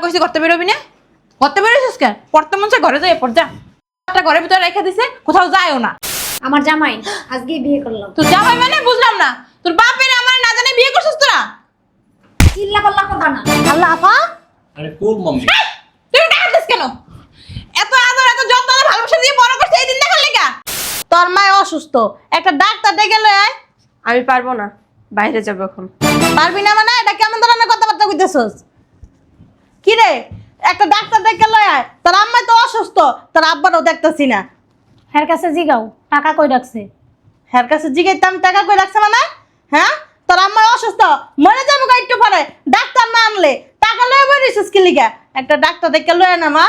কইছি করতে বেরোবি না? করতে বেরোছিস কেন? পড়তে মন চায় ঘরে যাই পড় যা। একটা ঘরের ভিতরে রেখে দিছে, কোথাও যায়ও না। আমার জামাই আজকেই বিয়ে করলাম। তুই জামাই মানে বুঝলাম না। তোর বাপের আমার না জানে বিয়ে করছিস তোরা? চিল্লা পাল্লা কথা না। আল্লাহ আপা, আরে কোন মাম্মি? তুই টাকা দিস কেন? এত আদর এত যত্ন আর ভালোবাসা দিয়ে বড় করছিস এই দিন দেখার লেগা? তোর মা অসুস্থ, একটা ডাক্তার ডেকে লয় আয়। আমি পারবো না, বাইরে যাবো এখন। পারবি না মানে এটা কেমন ধরনের কথাবার্তা কইতেছস? কি রে, একটা ডাক্তার ডেকে লয় আয়। তোর আম্মা তো অসুস্থ, তোর আব্বারও দেখতেছি না। হের কাছে জিগাও টাকা কই রাখছে। হের কাছে জিগাইতাম টাকা কই রাখছে মানে? হ্যাঁ, তোর আম্মা অসুস্থ, মরে যাবো গা একটু পরে। ডাক্তার না আনলে টাকা লয়ে বলিস কি লিগা? একটা ডাক্তার ডেকে লয় না মা।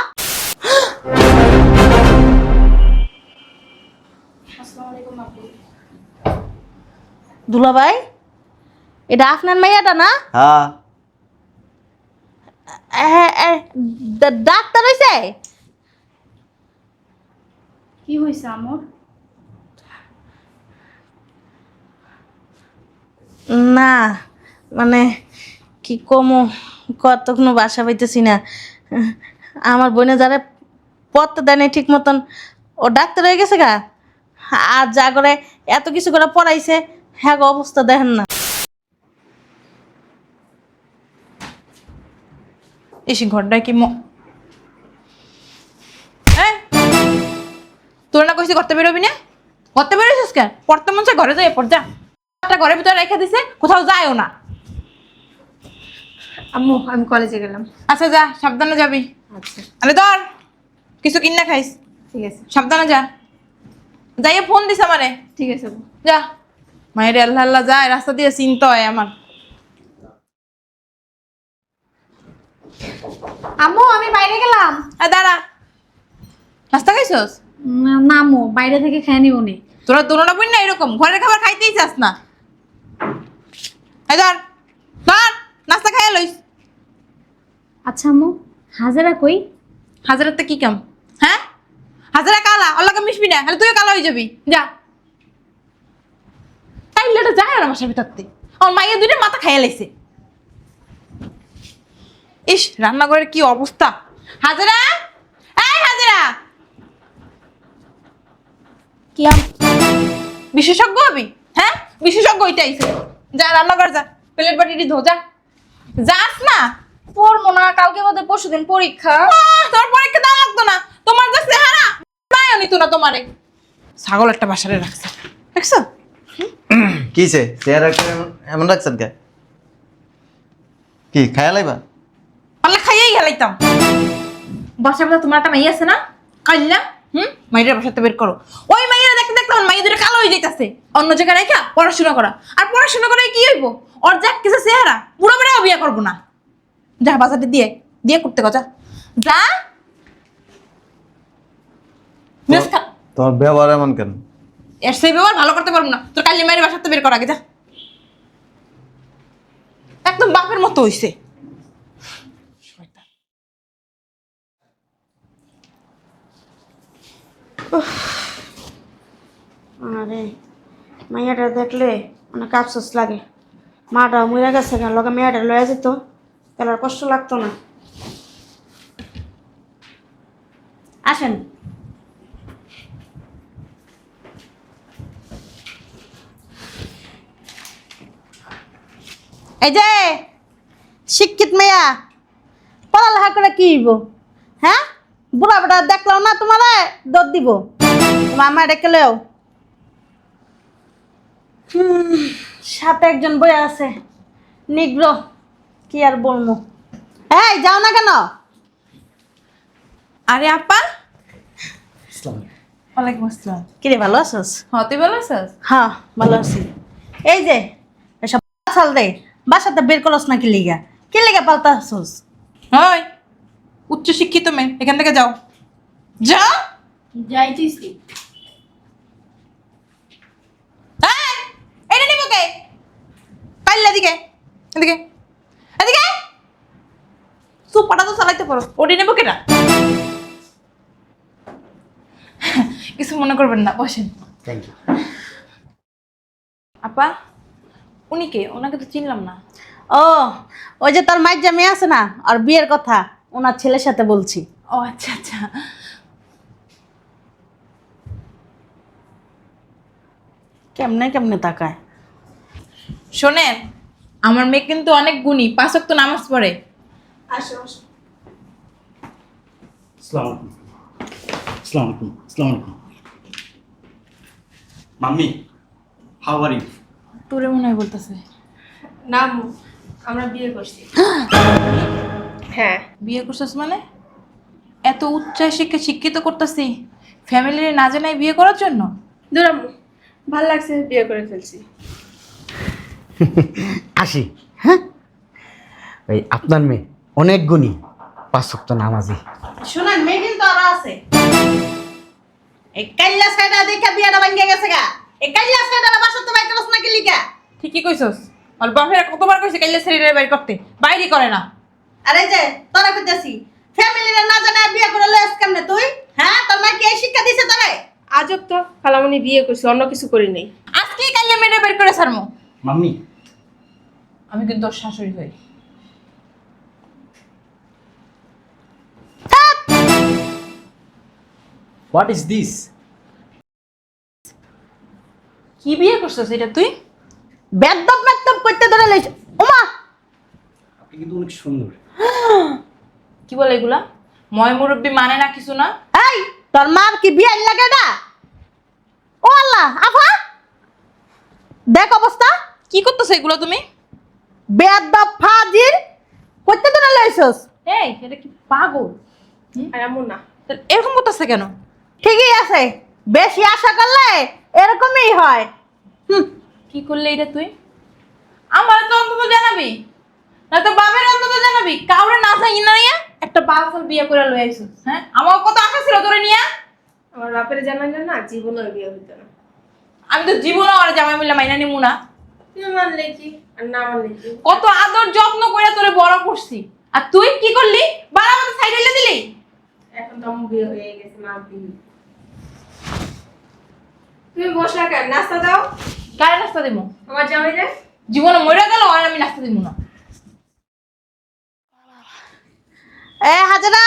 দুলাভাই, এটা আপনার মেয়েটা না? হ্যাঁ। ডাক্তার হইছে? কি হইছে আমর? না মানে কি কমো, কত কোনো বাসা পাইতেছি না। আমার বোনে যারা পড়তে দেয় না ঠিক মতন, ও ডাক্তার হয়ে গেছে গা। আর যা করে এত কিছু করে পড়াইছে, হ্যাঁ গো অবস্থা দেখেন না। এসে ঘরটায় কি তোর না কইছি করতে বেরোবি না? করতে বেরোছিস কেন? পড়তে মন চায় ঘরে যাই পড় যা। একটা ঘরের ভিতরে রেখে দিছে, কোথাও যায়ও না। আম্মু আমি কলেজে গেলাম। আচ্ছা যা, সাবধানে যাবি। আচ্ছা আরে ধর কিছু কিনা খাইস। ঠিক আছে। সাবধানে যা। যাইয়ে ফোন দিস আমারে। ঠিক আছে আম্মু। যা। মায়ের আল্লাহ আল্লাহ যায়, রাস্তা দিয়ে চিন্তা হয় আমার। আম্মু আমি বাইরে গেলাম। আর দাঁড়া, নাস্তা খাইছস? না আম্মু, বাইরে থেকে খেয়ে নিব নি। তোরা দোনোটা বোন না এরকম ঘরের খাবার খাইতেই চাস না। এই ধর ধর, নাস্তা খাইয়া লইস। আচ্ছা আম্মু, হাজারা কই? হাজারাতে কি কাম? হ্যাঁ, হাজারা কালা, আল্লাহকে মিশবি না, তুইও কালা হয়ে যাবি। যা। তাই লেটা যায় আর আমার সাথে থাকতে আমার মাইয়া দুইটা মাথা খাইয়া লাইছে। ইস, রান্নাঘরের কি অবস্থা। হাজারা, এই হাজারা, কি বিশেষজ্ঞ হবি? হ্যাঁ, বিশেষজ্ঞ হইতেইছে। যা রান্নাঘর যা, প্লেট বাটিটি ধো যা। যাস না? পড়বো না, কালকে বাদে পরশুদিন পরীক্ষা। তোর পরীক্ষা দেওয়া লাগতো না। তোমার যা চেহারা মায়া নিত না তোমারে। ছাগল একটা বাসারে রাখছে, দেখছো? কিছে চেহারা এমন রাখছেন কে? কি খায়া লাইবা? পারলে খাইয়েই গেলাইতাম। বাসার মধ্যে তোমার একটা মাইয়া আছে না, কাইল্লা? মাইয়ের বাসাতে বের করো। ওই মাইয়েরা দেখতে দেখতে আমার মাইয়া দুটো কালো হয়ে যাইতাছে। অন্য জায়গায় রেখা পড়াশোনা করা। আর পড়াশোনা করে কি হইব? ওর যাক কিছু চেহারা, বুড়ো বেড়াও বিয়ে করবো না। যা বাজারটা দিয়ে দিয়ে করতে গজা যা। তোমার ব্যবহার এমন কেন? এর সেই ব্যবহার ভালো করতে পারবো না। তোর কালি মায়ের বাসাতে বের করা আগে যা। একদম বাপের মতো হইছে। আরে মাইয়াটা দেখলে অনেক আফসোস লাগে। মাটা মরে গেছে কেন, লগে মেয়েটা লয়ে যেত তাহলে আর কষ্ট লাগতো না। আসেন। এই যে শিক্ষিত মেয়া, পড়ালেখা করে কি হইব? হ্যাঁ, বুড়া বেটা দেখলাম না তোমার দৌড় দিব। তোমার আমার ডেকে লেও। সাথে একজন বই আছে নিগ্র, কি আর বলবো। এই যাও না কেন? আরে আপা, ওয়ালাইকুম আসসালাম। কিরে ভালো আছিস? হ্যাঁ, তুই ভালো আছিস? হ্যাঁ ভালো আছি। এই যে এসব সাল দে বাসাতে বের করস না কি লিগা পাল্টা আসছিস? হয় উচ্চ শিক্ষিত মেয়ে, এখান থেকে যাও যাও। যাইতেছি। এটা নিব কে? কাইল্লা দিকে এদিকে এদিকে সুপাটা তো চালাইতে পারো, ওটি নেবো কেটা? কিছু মনে করবেন না, বসেন। Thank you. আপা, উনি কে? ওনাকে তো চিনলাম না। ও ওই যে তোর মাইর যে মেয়ে আছে না, আর বিয়ের কথা, ওনার ছেলের সাথে বলছি। ও আচ্ছা আচ্ছা। কেমনে কেমনে তাকায়। শোনেন, আমার মেয়ে কিন্তু অনেক গুণী, 5 ওয়াক্ত নামাজ পড়ে। আসসালামু আলাইকুম। আসসালামু আলাইকুম। আসসালামু আলাইকুম। Mummy, how are you? তোরে মনে হয় বলতেছে। না আম্মু, আমরা বিয়ে করছি। হ্যাঁ। বিয়ে করছিস মানে? এত উচ্চ শিক্ষিত করতেছি, ফ্যামিলির না জানাই বিয়ে করার জন্য? দূর আম্মু, ভাল লাগছে, বিয়ে করে ফেলছি। আসি। হ্যাঁ, ওই আপনার মেয়ে অনেক গুণী, 5 ওয়াক্ত নামাজি। শুনেন, মেয়ে কিন্তু আরো আছে। এই কাইল্লা সাইডা দেখা বিয়াটা ভাঙ্গা গেছে গা। এই কাইল্লা সাইডা বাসা তো বাইতে বস না কি লিগা? ঠিকই কইছস। আর বাপের কতবার কইছে কাইলে শরীরের বাইরে করতে, বাইরে করে না। আরে যে তোরা কইতাছি, ফ্যামিলির না জানা বিয়া করে লইস কেমনে তুই? হ্যাঁ, তোর মা কি এই শিক্ষা দিছে তোরে? আজব তো, খালামণি বিয়ে করছি, অন্য কিছু করি নাই। আজকে কাইলে মেরে বের করে ছাড়মু। মাম্মি, আমি কিন্তু ওর শাশুড়ি হই। What is this? কি বিয়ে করছস এটা তুই? বেদব মেদব করতে ধরে লইছ। ওমা, আপনি কিন্তু অনেক সুন্দর। কি বলে এগুলা? ময় মুরব্বি মানে না কিছু না? এই তোর মার কি বিয়া লাগে না? ও আল্লাহ, আফা দেখ অবস্থা। কি করতেছ এগুলো তুমি? বেদব ফাজিল করতে ধরে লইছস। এই এটা কি পাগল? আর আম্মু না। তা এরকম করতেছে কেন? ঠিকই আছে, বেশি আশা করলে এরকমই হয়। কি করলে এটা তুই? আমার তো অন্তত জানাবি, না তো বাবার অন্তত জানাবি। কাউরে না চাই না নিয়া একটা বালসাল বিয়ে করে লই আইছিস। হ্যাঁ, আমার কত আশা ছিল তোরে নিয়া। আমার বাপের জানাইলে না জীবনের বিয়ে হইতো না। আমি তো জীবনে আর জামাই মিলে মাইনা নিমু না। তুই মানলে কি আর না মানলে কি? কত আদর যত্ন করে তোরে বড় করছি, আর তুই কি করলি? বাড়াবাড়ি সাইডে দিলি। এখন তো আম্মু বিয়ে হয়ে গেছে, মা বিয়ে। তুমি বসলা কেন? নাস্তা দাও। কারে নাস্তা দিমু? আমার জামাই রে। জীবনে মরে গেল আর আমি নাস্তা দিমু না। এ হাজরা,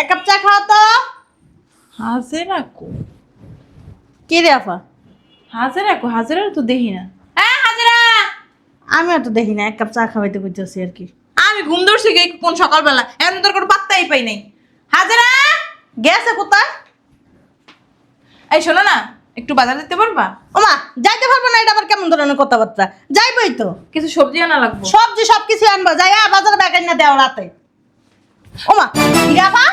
এক কাপ চা খাও তো। হাজেরা কো? কি রে আফা? হাজেরা কো? হাজেরা তো দেখি না। হ্যাঁ হাজেরা, আমিও তো দেখি না, এক কাপ চা খাওয়াইতে বুঝতেছি আর কি। আমি ঘুম ধরছি গে কোন সকালবেলা, এখন তোর কোনো পাত্তাই পাই নাই। হাজেরা গেছে কোথায়? এই শোনো না, একটু বাজার দিতে পারবা? ওমা, যাইতে পারবো না, এটা আবার কেমন ধরনের কথাবার্তা? যাইবই তো, কিছু সবজি আনা লাগবে। সবজি সবকিছু আনবো, যাই বাজারে ব্যাগাই না দেও রাতে। ওমা ইরাফা,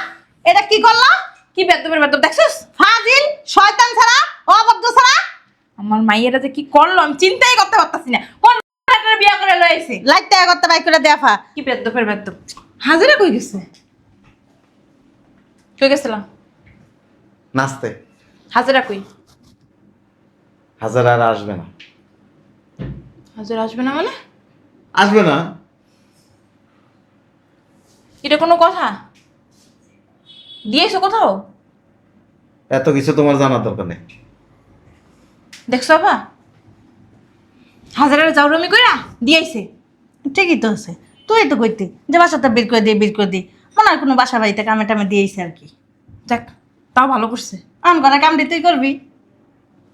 এটা কি করলো? কি বেদবের বেদব দেখছস? ফাজিল, শয়তান ছাড়া, অভদ্র ছাড়া। আমার মাইয়েরা যে কি করলো আমি চিন্তাই করতে পারতাছি না। কোন একটা বিয়ে করে লই আইছে। লাইটটা করতে বাই করে দেফা। কি বেদবের বেদব। হাজেরা কই গেছে? কই গেছিলাম? নাচতে। হাজেরা কই? হাজার আর আসবে না। হাজেরা আসবে না মানে? আসবে না? এটা কোনো কথা? দিয়েছো কোথাও? এত কিছু তোমার জানার দরকার নেই। দেখছো আপা, হাজারের জাউরমি কইরা দিয়েছে। ঠিকই তো আছে, তুই তো কইতি যে বাসাটা বের করে দিই বের করে দিই, মনে হয় কোনো বাসা বাড়িতে কামে টামে দিয়েছে আর কি। দেখ, তাও ভালো করছে। আন ঘরে কাম দিয়ে তুই করবি।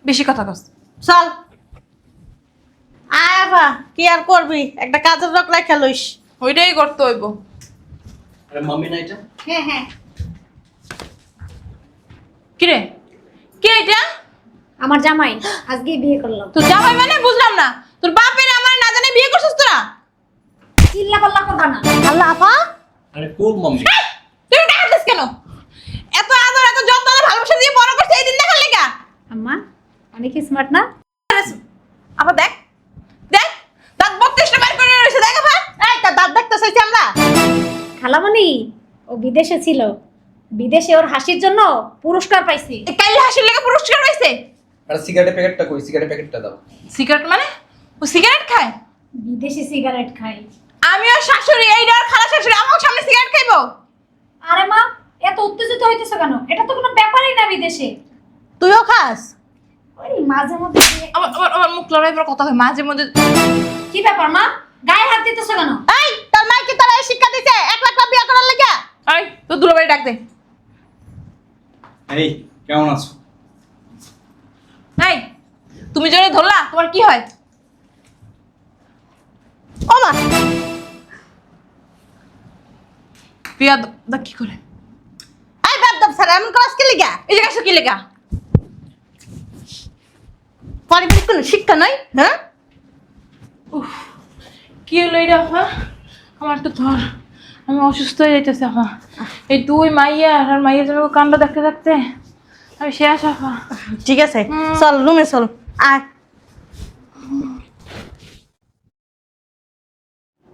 বেশি কথা কস। চল আয় আফা, কি আর করবি, একটা কাজের লোক রাখা লইস। ওইটাই করতে হইব। আরে মাম্মি না এটা? হ্যাঁ হ্যাঁ, কিরে, কে এটা? আমার জামাই, আজকেই বিয়ে করলাম। তোর জামাই মানে? বুঝলাম না। তোর বাপের আমার না জানে বিয়ে করছিস তোরা? চিল্লা পাল্লা কথা না। আল্লাহ আফা, আরে কোন মাম্মি? তুই টাকা দিস কেন? এত আদর এত যত্ন ভালোবাসা দিয়ে বড় করছিস, এই দিন দেখার লেগা? আম্মা অনেক স্মার্ট না? আবার দেখ দেখ, দাঁত 32টা বের করে রয়েছে, দেখ আপা। এই তা দাঁত দেখতে চাইছি আমরা। খালামণি, ও বিদেশে ছিল, বিদেশে ওর হাসির জন্য পুরস্কার পাইছি। এই কাইলে হাসির লেগে পুরস্কার পাইছে? আরে সিগারেটের প্যাকেটটা কই? সিগারেটের প্যাকেটটা দাও। সিগারেট মানে? ও সিগারেট খায়? বিদেশি সিগারেট খাই। আমি ওর শাশুড়ি, এই আর খালা শাশুড়ি আমার সামনে সিগারেট খাইবো? আরে মা, এত উত্তেজিত হইতেছো কেন? এটা তো কোনো ব্যাপারই না বিদেশে। তুইও খাস? ওই মাঝে মধ্যে আমার আমার আমার মুখ লড়াই পর কথা হয় মাঝে মধ্যে। কি ব্যাপার মা, গায়ে হাত দিতেছো কেন? এই তোর মা কি তোর এই শিক্ষা দিছে 1 লাখ বিয়ে করার লাগা? তো দুলাভাই ডাক দে। এই কেমন আছো? এই তুমি যদি ধরলা তোমার কি হয়? ও মা, প্রিয়া দা কি করে? এই বাদ দাও স্যার, এমন ক্লাস কে লিগা? এই জায়গা কি লেখা? পারিবারিক কোনো শিক্ষা নাই, হ্যাঁ? কি হলো এটা আপা? আমার তো ধর, আমি অসুস্থ হয়ে যাইতেছি আপা। এই তুই মাইয়া আর মাইয়া যাবে কাণ্ড দেখতে দেখতে আমি শেষ আপা। ঠিক আছে, চল রুমে চল, আয়।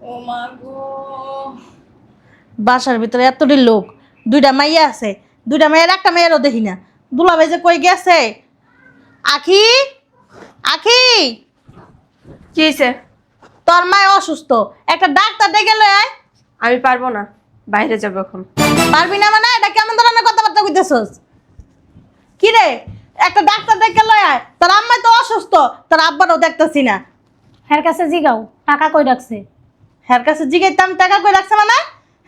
ও মা গো, বাসার ভিতরে এতটি লোক, দুইটা মাইয়া আছে, দুইটা মাইয়ার একটা মেয়েরও দেখি না। দুলাভাই যে কই গেছে? আখি, আখি, কি হয়েছে? তোর মা অসুস্থ, একটা ডাক্তার ডেকে লয় আয়। আমি পারবো না, বাইরে যাবো এখন। পারবি না মানে? এটা কেমন ধরনের কথাবার্তা কইতেছস? কি রে, একটা ডাক্তার ডেকে লয় আয়। তোর আম্মা তো অসুস্থ, তোর আব্বারও দেখতেছি না। হের কাছে জিগাও টাকা কই রাখছে। হের কাছে জিগাইতাম টাকা কই রাখছে মানে?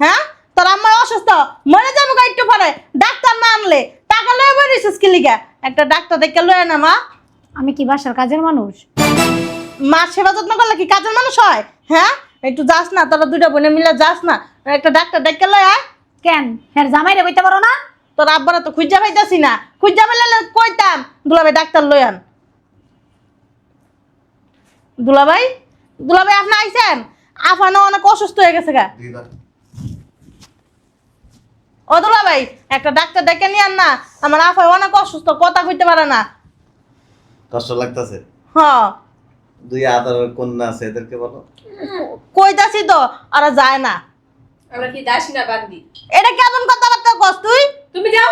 হ্যাঁ, তোর আম্মা অসুস্থ, মরে যাবো গা একটু পরে, ডাক্তার না আনলে টাকা লয়ে বেরিয়েছিস কি লিগা? একটা ডাক্তার ডেকে লয় না মা। আমি কি বাসার কাজের মানুষ? মা সেবা যত্ন করলে কি কাজের মানুষ হয়? হ্যাঁ, একটু যাস না, তোরা দুইটা বোনে মিলে যাস না, একটা ডাক্তার ডেকে লয় আয়। কেন হের জামাইরে কইতে পারো না? তোর আব্বারা তো খুঁজা পাইতাছি না, খুঁজা পেলে কইতাম দুলাভাই ডাক্তার লই আন। দুলাভাই, দুলাভাই আপনি আইছেন? আফানো অনেক অসুস্থ হয়ে গেছে গা। ও দুলাভাই, একটা ডাক্তার ডেকে নিয়ে আন না, আমার আফা অনেক অসুস্থ, কথা কইতে পারে না। কষ্ট লাগতেছে? হ্যাঁ, দুই আদর কন্যা আছে, এদেরকে বলো। কইতাছি তো, আর যায় না। আমরা কি দাসী না বান্দি? এটা কেমন কথাবার্তা কস তুই? তুমি যাও।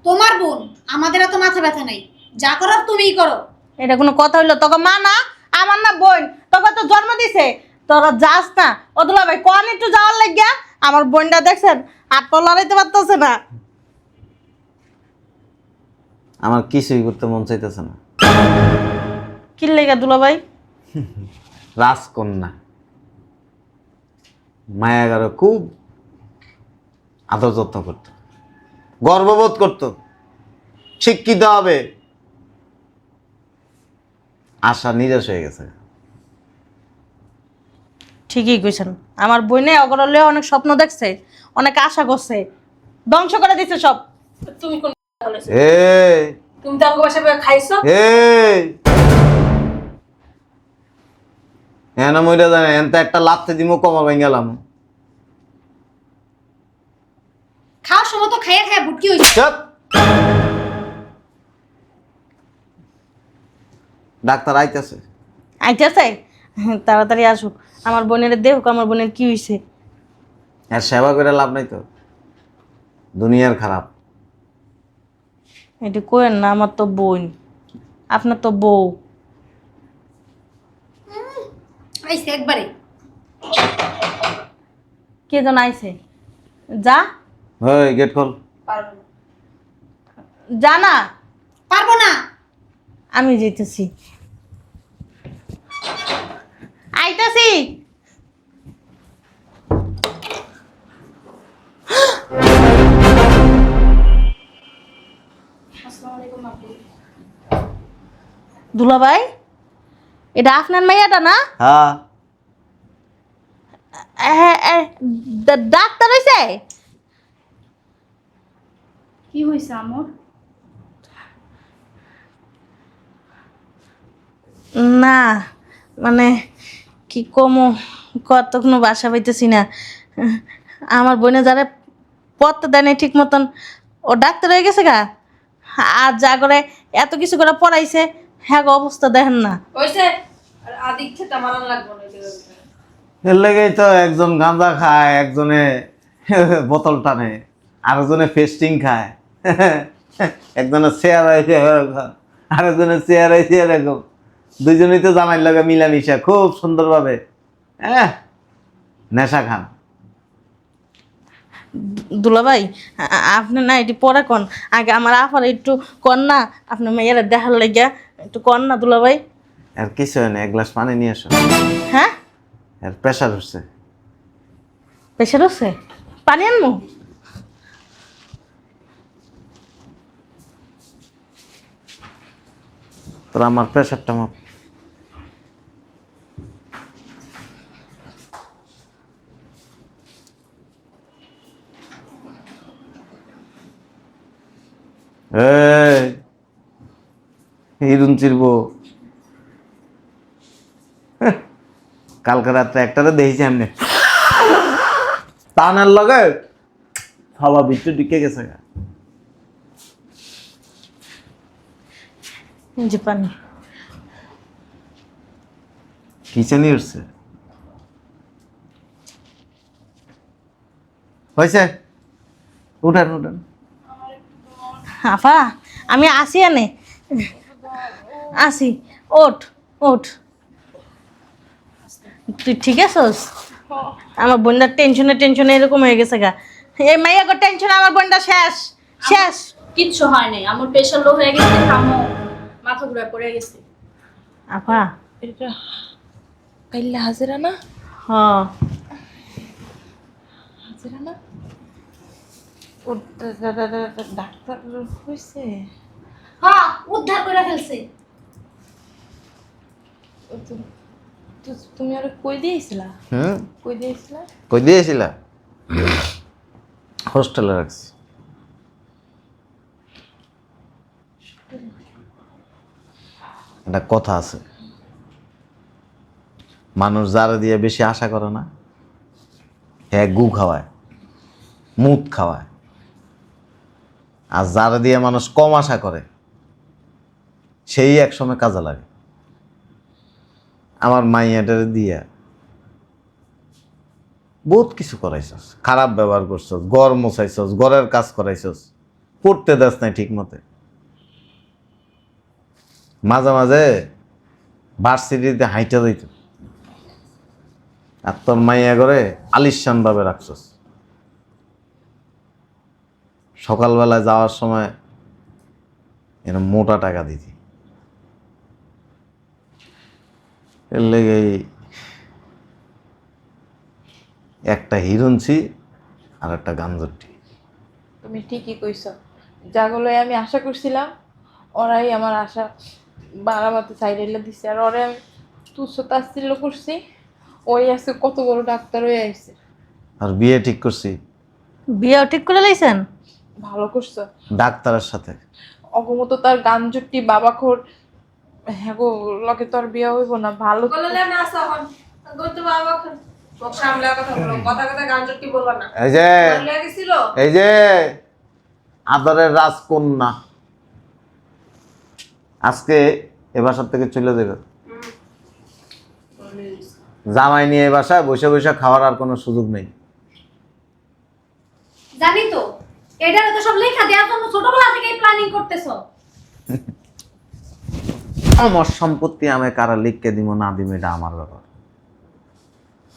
তোমার বোন, আমাদের এত মাথা ব্যথা নাই, যা করার তুমিই করো। এটা কোনো কথা হইলো? তোকে মা না, আমার না বোন, তোকে তো জন্ম দিছে, তোরা যাস না। ও দুলাভাই কোন একটু যাওয়ার লাগিয়া, আমার বোনটা দেখছেন আর তো লড়াইতে পারতেছে না। আমার কিছুই করতে মন চাইতেছে না। কি লেগা দুলাভাই? রাজকন্যা মায়াগারও খুব আদর যত্ন করত, গর্ববোধ করত, শিক্ষিত হবে। আশা নিরাশ হয়ে গেছে। ঠিকই কইছেন, আমার বোনে অগরলে অনেক স্বপ্ন দেখছে, অনেক আশা করছে, ধ্বংস করে দিচ্ছে সব। তুমি কোন বলেছো? এই তুমি তো আমাকে বাসায় বসে খাইছো। এই এনা মইরা জানে এনতে একটা লাথি দিমু কমর ভেঙে গেলাম। খাওয়ার সময় তো খাইয়া খাইয়া বুটকি হইছে। চুপ। ডাক্তার আইতেছে। আইতেছে, তাড়াতাড়ি আসুক, আমার বোনের দেখুক আমার বোনের কি হয়েছে। আর সেবা করে লাভ নাই তো, দুনিয়ার খারাপ। এটি কোয়েন না, আমার তো বোন, আপনার তো বউ। আইছে একবারে। কে যেন আইছে, যা ওই গেট খোল। পারবো না। যা না। পারবো না। আমি যেতেছি, আইতাছি। দুলাভাই, এটা আপনার মেয়েটা না? হ্যাঁ, ডাক্তার হইছে? কি হইছে আমর? না মানে কি কমো, কতক্ষণ বাসা পাইতেছি না। আমার বোনে যারা পড়তে দেয় না ঠিক মতন, ও ডাক্তার হয়ে গেছে গা। আর যা করে এত কিছু করে পড়াইছে, হ্যাঁ অবস্থা দেখেন না। হইছে আর আদিক খেতে মারান লাগবো না এই জায়গায়। এর লেগেই তো একজন গাঁজা খায়, একজনে বোতল টানে, আরেকজনে ফেস্টিং খায়, একজনে চেয়ার আইছে আরেকজনে চেয়ার আইছে এরকম। দুইজনেই তো জামাই লাগে মিলামিশা খুব সুন্দরভাবে নেশা খান। দুলাভাই, আপনি না এটি পরে কন, আগে আমার আফার একটু কন না, আপনার মেয়েরা দেখার লাগিয়া একটু কন না দুলাভাই। আর কিছু হয় না, এক গ্লাস পানি নিয়ে আসো। হ্যাঁ, আর প্রেশার হচ্ছে। প্রেশার হচ্ছে? পানি আনমু? তোরা আমার প্রেশারটা মাপ। এই হিরুন চিরবো, কালকে রাত্রে একটারে দেখেছি এমনি টানের লগে হাওয়া বিচ্ছু ঢুকে গেছে। এই যে পানি। কিচেনই উঠছে হয়েছে। উঠান উঠান। আফা আমি আসি আনে, আসি। ওঠ ওঠ। তুই ঠিক আছস? আমার বোনটার টেনশনে টেনশনে এরকম হয়ে গেছে গা। এই মাইয়া গো টেনশন, আমার বোনটা শেষ শেষ। কিচ্ছু হয় নাই, আমার প্রেশার লো হয়ে গেছে, কামো মাথা ঘুরে পড়ে গেছে। আফা এটা কাইল্লা হাজিরা না? হ হাজিরা না? ও ডাক্তার হয়েছে? হ্যাঁ, উদ্ধার করে ফেলছে। তুমি আর কই দিয়েছিলা? কই দিয়েছিলা? কই দিয়েছিলা? হোস্টেলে রাখছি। একটা কথা আছে, মানুষ যারা দিয়ে বেশি আশা করে না, হ্যাঁ গু খাওয়ায়, মুত খাওয়ায়। আর যারা দিয়ে মানুষ কম আশা করে, সেই একসময় কাজে লাগে। আমার মাইয়াটারে দিয়া বহুত কিছু করাইছস, খারাপ ব্যবহার করছস, ঘর মোছাইছস, ঘরের কাজ করাইছস, পড়তে দাস নাই ঠিক মতে। মাঝে মাঝে ভার্সিটিতে হাইটা দিত, আর তোর মাইয়া করে আলিশান ভাবে রাখছস। সকালবেলায় যাওয়ার সময় এরকম মোটা টাকা দিতি। এর লেগে একটা হিরুনছি আর একটা গাঞ্জটি। তুমি ঠিকই কইছ, যাগুলো আমি আশা করছিলাম ওরাই আমার আশা বাড়াবাতে সাইডে দিছে। আর ওরে আমি তুচ্ছ তাচ্ছিল্য করছি, ওই আছে কত বড় ডাক্তার হয়ে আসছে। আর বিয়ে ঠিক করছি। বিয়েও ঠিক করে লাইছেন? ভালো করছো। ডাক্তারের সাথে। অগমত তার গান জুটি বাবা খোর, হ্যাঁ গো লগে তো আর বিয়ে হইব না। ভালো বললে না তখন গত বাবা মুখ সামলে কথা বলো, কথা কথা গান জটি বলবা না। এই যে বলে গেছিল এই যে আদরের রাজকন্যা আজকে এ বাসার থেকে চলে যাবে। জামাই নিয়ে এ বাসায় বসে বসে খাওয়ার আর কোনো সুযোগ নেই। জানি তো, এটা তো সব লেখা দেওয়ার জন্য ছোটবেলা থেকেই প্ল্যানিং করতেছো। আমার সম্পত্তি আমি কারা লিখকে দিব না দিব এটা আমার ব্যাপার।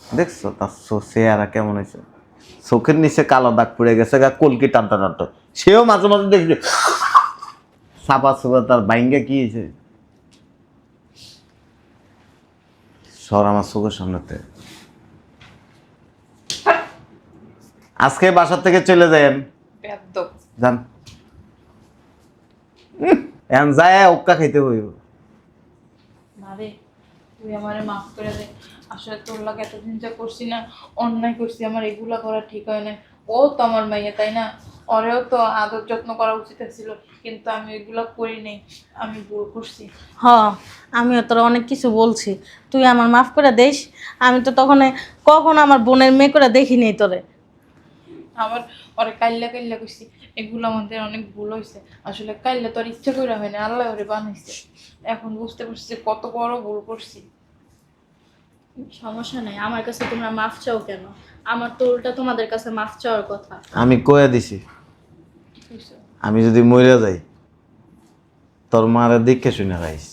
দেখছো তার চেহারা কেমন হয়েছে, চোখের নিচে কালো দাগ পড়ে গেছে, গা কলকি টানটা টানটা। সেও মাঝে মাঝে দেখছে সাপা সুপা তার বাইঙ্গা কি হয়েছে। সর আমার চোখের সামনেতে। আজকে বাসার থেকে চলে যান, বেয়াদব। যান। এখন যায় ওক্কা খাইতে হইব। মারে তুই আমারে মাফ করে দে, আসলে তোর লাগে এতদিন যা করছি না, অন্যায় করছি, আমার এগুলা করা ঠিক হয় না। ও তো আমার মাইয়া তাই না, ওরেও তো আদর যত্ন করা উচিত ছিল, কিন্তু আমি এগুলা করি নাই, আমি ভুল করছি। হ আমিও তোর অনেক কিছু বলছি, তুই আমার মাফ করে দিস। আমি তো তখন কখন আমার বোনের মেয়ে করে দেখিনি তোরে। আবার ওরে কাইল্লা কাইল্লা করছি, এগুলো আমাদের অনেক ভুল হয়েছে। আসলে কাইল্লা তো আর ইচ্ছা করে হয় না, আল্লাহ ওরে বানাইছে। এখন বুঝতে পারছি যে কত বড় ভুল করছি। সমস্যা নাই, আমার কাছে তোমরা মাফ চাও কেন? আমার তো উল্টা তোমাদের কাছে মাফ চাওয়ার কথা। আমি কয়ে দিছি, আমি যদি মরে যাই তোর মারে দেখে শুনে রাইস।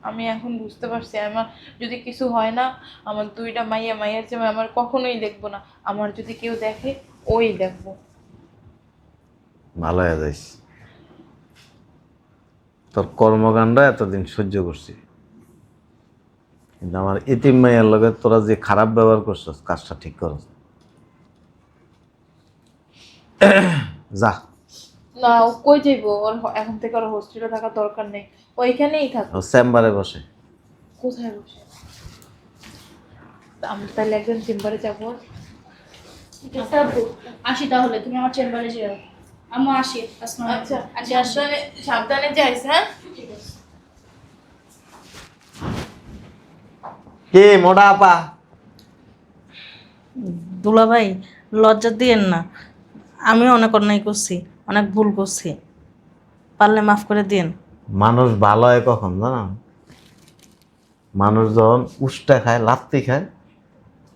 আমি এখন বুঝতে পারছি আমার যদি কিছু হয় না, আমার দুইটা মাইয়া মাইয়ার চেয়ে আমার কখনোই দেখবো না। আমার যদি কেউ দেখে ওই দেখবো। ভালো হয়ে যাইস। তোর কর্মকাণ্ড এতদিন সহ্য করছি, কিন্তু আমার ইতিম মাইয়ার লগে তোরা যে খারাপ ব্যবহার করছস কাজটা ঠিক করস। যা না ও কই যাইবো, ওর এখন থেকে ওর হোস্টেলে থাকার দরকার নেই, ওইখানেই থাক। ও চেম্বারে বসে। কোথায় বসে? আমি তাহলে একজন চেম্বারে যাবো। আসি তাহলে, তুমি আমার চেম্বারে যেও। আমি আসি। আচ্ছা আচ্ছা আসি। সাবধানে সাবধানে যাইস, হ্যাঁ? ঠিক আছে। কে মোটা আপা? দুলা ভাই, লজ্জা দিয়েন না, আমি অনেক অন্যায় করছি, অনেক ভুল করছি, পারলে মাফ করে দিন। মানুষ ভালো হয় কখন জানো? মানুষ যখন উষ্টা খায়, লাত্তি খায়,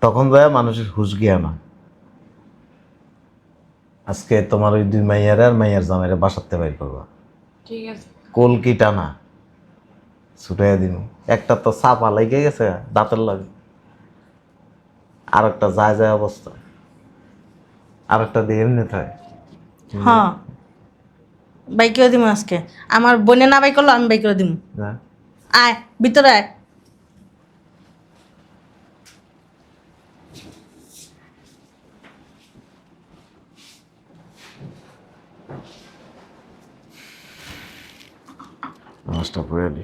তখন যায় মানুষের হুশ জ্ঞান হয়। আজকে তোমার ওই 2 মাইয়ারে আর মাইয়ার জামাইরে বাসাতে বাইর করবা। ঠিক আছে। কলকি টানা ছুটাইয়া দিন। একটা তো চাপা লেগে গেছে দাঁতের লাগে, আর একটা যায় যায় অবস্থা, আর একটা দিয়ে এমনি থাকে। হ্যাঁ, বাই করে দিব আজকে। আমার বোনে না বাই করলো, আমি বাই করে দিব। না আয় ভিতরে আয়। নামাজটা পড়ে নি।